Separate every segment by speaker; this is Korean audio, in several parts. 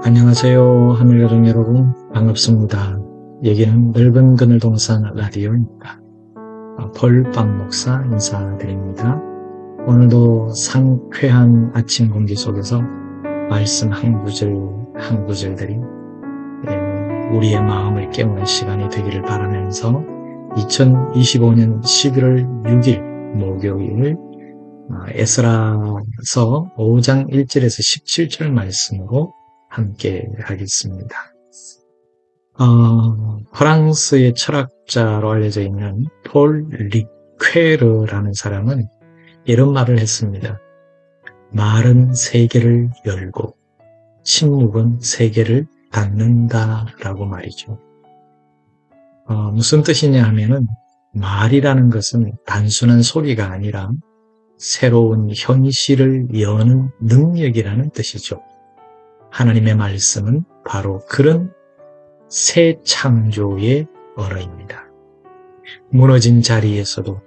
Speaker 1: 안녕하세요. 하늘여름 여러분, 반갑습니다. 여기는 넓은 그늘 동산 라디오입니다. 폴빵 목사 인사드립니다. 오늘도 상쾌한 아침 공기 속에서 말씀 한 구절 한 구절들이 우리의 마음을 깨우는 시간이 되기를 바라면서 2025년 11월 6일 목요일 에스라서 5장 1절에서 17절 말씀으로 함께 하겠습니다. 프랑스의 철학자로 알려져 있는 폴 리퀘르라는 사람은 이런 말을 했습니다. 말은 세계를 열고 침묵은 세계를 닫는다라고 말이죠. 무슨 뜻이냐 하면은 말이라는 것은 단순한 소리가 아니라 새로운 현실을 여는 능력이라는 뜻이죠. 하나님의 말씀은 바로 그런 새 창조의 언어입니다. 무너진 자리에서도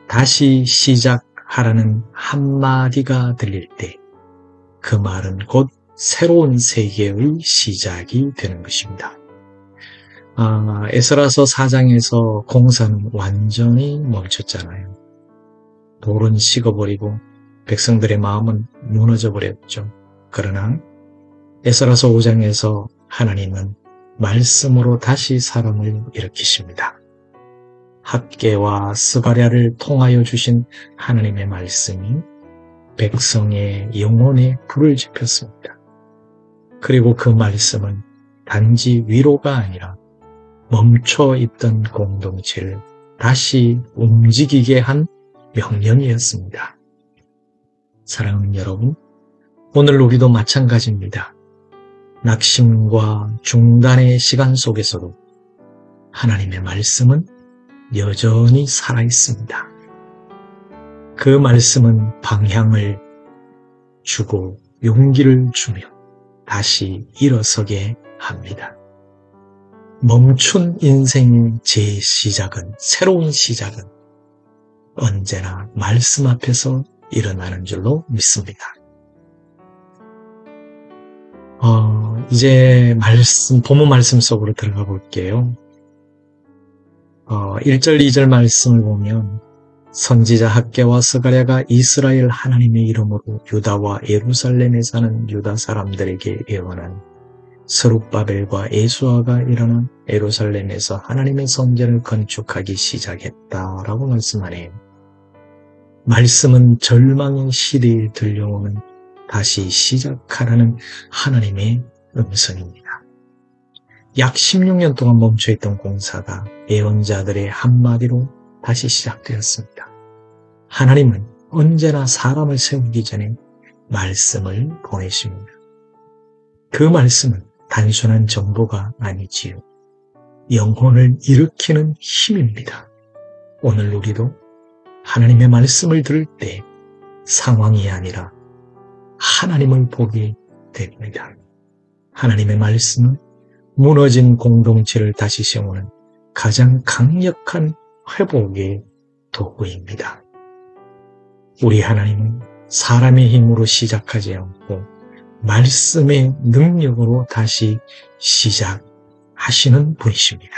Speaker 1: 다시 시작하라는 한마디가 들릴 때 그 말은 곧 새로운 세계의 시작이 되는 것입니다. 에스라서 4장에서 공사는 완전히 멈췄잖아요. 돌은 식어버리고 백성들의 마음은 무너져 버렸죠. 그러나 에스라서 5장에서 하나님은 말씀으로 다시 사람을 일으키십니다. 학개와 스가랴를 통하여 주신 하나님의 말씀이 백성의 영혼에 불을 지폈습니다. 그리고 그 말씀은 단지 위로가 아니라 멈춰 있던 공동체를 다시 움직이게 한 명령이었습니다. 사랑하는 여러분, 오늘 우리도 마찬가지입니다. 낙심과 중단의 시간 속에서도 하나님의 말씀은 여전히 살아있습니다. 그 말씀은 방향을 주고 용기를 주며 다시 일어서게 합니다. 멈춘 인생의 재시작은, 새로운 시작은 언제나 말씀 앞에서 일어나는 줄로 믿습니다. 이제 본문 말씀 속으로 들어가 볼게요. 1절, 2절 말씀을 보면 선지자 학개와 스가랴가 이스라엘 하나님의 이름으로 유다와 예루살렘에 사는 유다 사람들에게 예언한 스룹바벨과 예수아가 일어나 예루살렘에서 하나님의 성전을 건축하기 시작했다라고 말씀하네요. 말씀은 절망의 시대에 들려오는 다시 시작하라는 하나님의 음성입니다. 약 16년 동안 멈춰있던 공사가 예언자들의 한마디로 다시 시작되었습니다. 하나님은 언제나 사람을 세우기 전에 말씀을 보내십니다. 그 말씀은 단순한 정보가 아니지요. 영혼을 일으키는 힘입니다. 오늘 우리도 하나님의 말씀을 들을 때 상황이 아니라 하나님을 보게 됩니다. 하나님의 말씀은 무너진 공동체를 다시 세우는 가장 강력한 회복의 도구입니다. 우리 하나님은 사람의 힘으로 시작하지 않고 말씀의 능력으로 다시 시작하시는 분이십니다.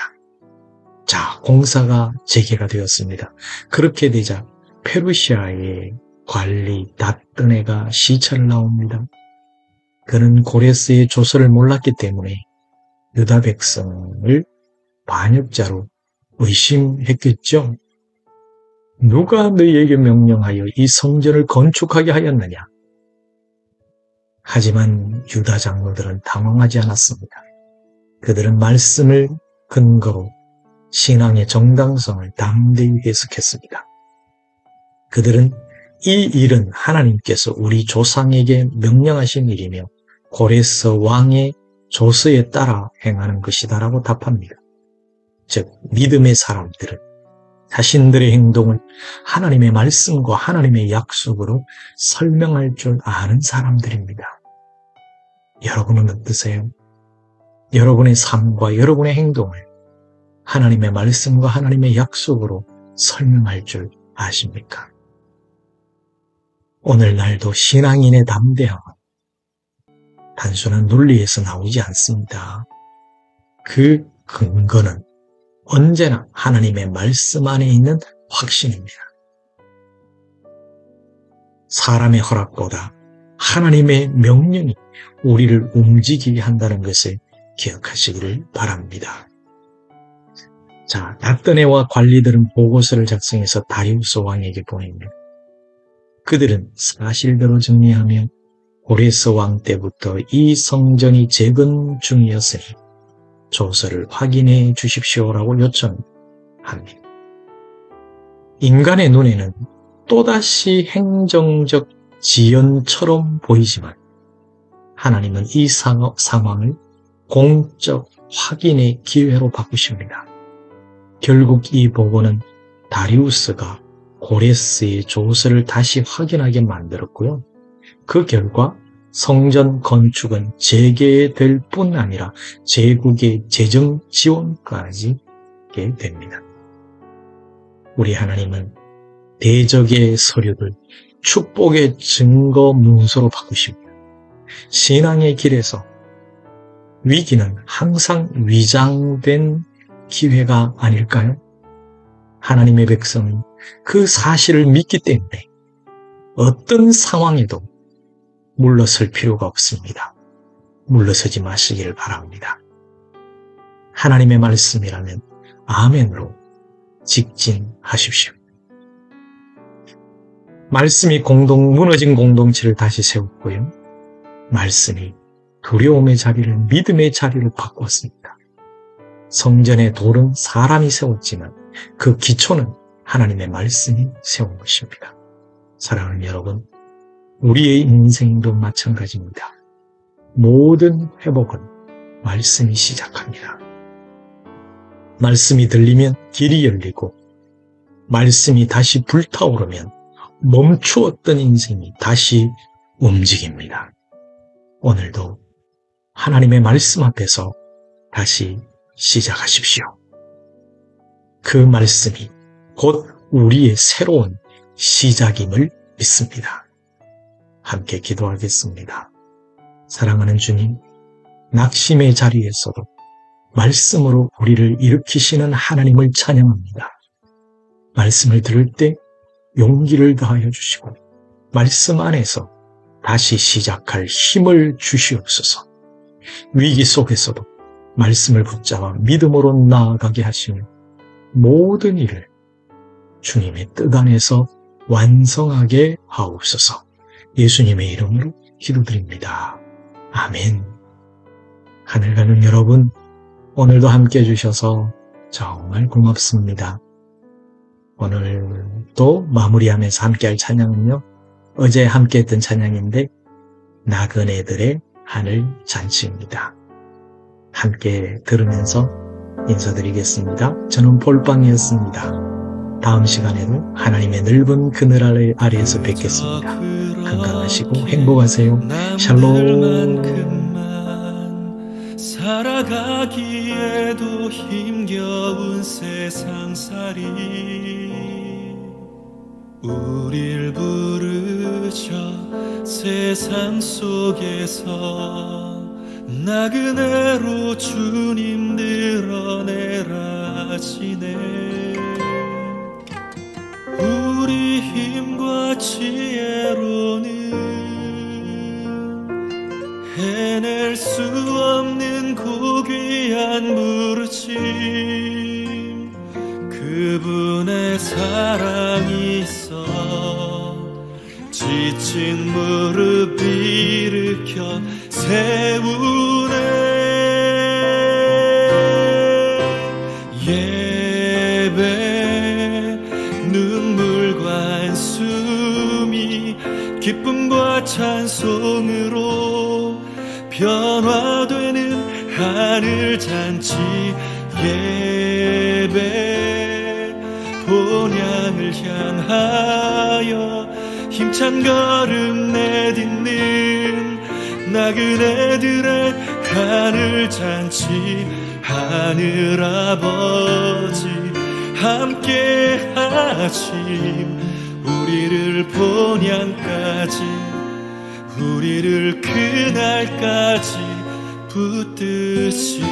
Speaker 1: 자, 공사가 재개가 되었습니다. 그렇게 되자 페르시아의 관리 닷드네가 시찰을 나옵니다. 그는 고레스의 조서를 몰랐기 때문에 유다 백성을 반역자로 의심했겠죠. 누가 너희에게 명령하여 이 성전을 건축하게 하였느냐? 하지만 유다 장로들은 당황하지 않았습니다. 그들은 말씀을 근거로 신앙의 정당성을 담대히 해석했습니다. 그들은 이 일은 하나님께서 우리 조상에게 명령하신 일이며 고레스 왕의 조서에 따라 행하는 것이다라고 답합니다. 즉, 믿음의 사람들은 자신들의 행동을 하나님의 말씀과 하나님의 약속으로 설명할 줄 아는 사람들입니다. 여러분은 어떠세요? 여러분의 삶과 여러분의 행동을 하나님의 말씀과 하나님의 약속으로 설명할 줄 아십니까? 오늘날도 신앙인의 담대함은 단순한 논리에서 나오지 않습니다. 그 근거는 언제나 하나님의 말씀 안에 있는 확신입니다. 사람의 허락보다 하나님의 명령이 우리를 움직이게 한다는 것을 기억하시기를 바랍니다. 자, 나뜨네와 관리들은 보고서를 작성해서 다리우스 왕에게 보냅니다. 그들은 사실대로 정리하며 고레스 왕 때부터 이 성전이 재건 중이었으니 조서를 확인해 주십시오라고 요청합니다. 인간의 눈에는 또다시 행정적 지연처럼 보이지만 하나님은 이 상황을 공적 확인의 기회로 바꾸십니다. 결국 이 보고는 다리우스가 고레스의 조서를 다시 확인하게 만들었고요. 그 결과 성전 건축은 재개될 뿐 아니라 제국의 재정 지원까지 하게 됩니다. 우리 하나님은 대적의 서류를 축복의 증거 문서로 바꾸십니다. 신앙의 길에서 위기는 항상 위장된 기회가 아닐까요? 하나님의 백성은 그 사실을 믿기 때문에 어떤 상황에도 물러설 필요가 없습니다. 물러서지 마시기를 바랍니다. 하나님의 말씀이라면 아멘으로 직진하십시오. 말씀이 무너진 공동체를 다시 세웠고요. 말씀이 두려움의 자리를 믿음의 자리를 바꾸었습니다. 성전의 돌은 사람이 세웠지만 그 기초는 하나님의 말씀이 세운 것입니다. 사랑하는 여러분, 우리의 인생도 마찬가지입니다. 모든 회복은 말씀이 시작합니다. 말씀이 들리면 길이 열리고 말씀이 다시 불타오르면 멈추었던 인생이 다시 움직입니다. 오늘도 하나님의 말씀 앞에서 다시 시작하십시오. 그 말씀이 곧 우리의 새로운 시작임을 믿습니다. 함께 기도하겠습니다. 사랑하는 주님, 낙심의 자리에서도 말씀으로 우리를 일으키시는 하나님을 찬양합니다. 말씀을 들을 때 용기를 다하여 주시고 말씀 안에서 다시 시작할 힘을 주시옵소서. 위기 속에서도 말씀을 붙잡아 믿음으로 나아가게 하시며 모든 일을 주님의 뜻 안에서 완성하게 하옵소서. 예수님의 이름으로 기도드립니다. 아멘. 하늘 가는 여러분, 오늘도 함께 해주셔서 정말 고맙습니다. 오늘도 마무리하면서 함께할 찬양은요, 어제 함께했던 찬양인데 나그네들의 하늘 잔치입니다. 함께 들으면서 인사드리겠습니다. 저는 볼빵이었습니다. 다음 시간에는 하나님의 넓은 그늘 아래에서 뵙겠습니다. 건강하시고 행복하세요. 샬롬.
Speaker 2: 살아가기에도 힘겨운 세상살이 우릴 부르셔 세상 속에서 나그네로 주님 드러내라 하시네. 우리 힘과 지혜로는 해낼 수 없는 고귀한 부르심, 그분의 사랑이 있어 지친 무릎 일으켜 세우네. 예배 눈물과 한숨이 기쁨과 찬송으로 변화되는 하늘잔치. 예배 본향을 향하여 힘찬 걸음 내딛는 나그네들의 하늘잔치. 하늘아버지 함께 하심, 우리를 본향까지 우리를 그 그날까지 붙드시리.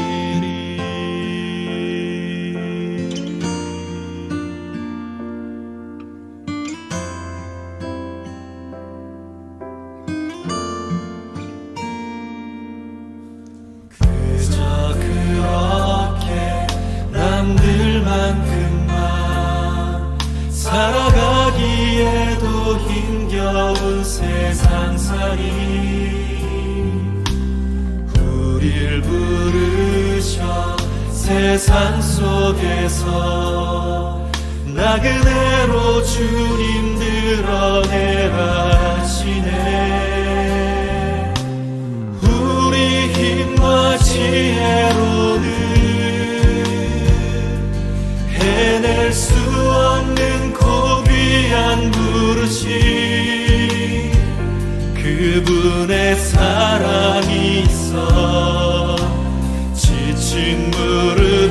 Speaker 2: 그저 그렇게 남들만큼만 살아가기에도 힘겨운 세상살이 우릴 부르셔 세상 속에서 나그네로 주님 드러내라 하시네. 우리 힘과 지혜로는 해낼 수 없는 고귀한 부르심, 그분의 사랑이 있어 지친 무릎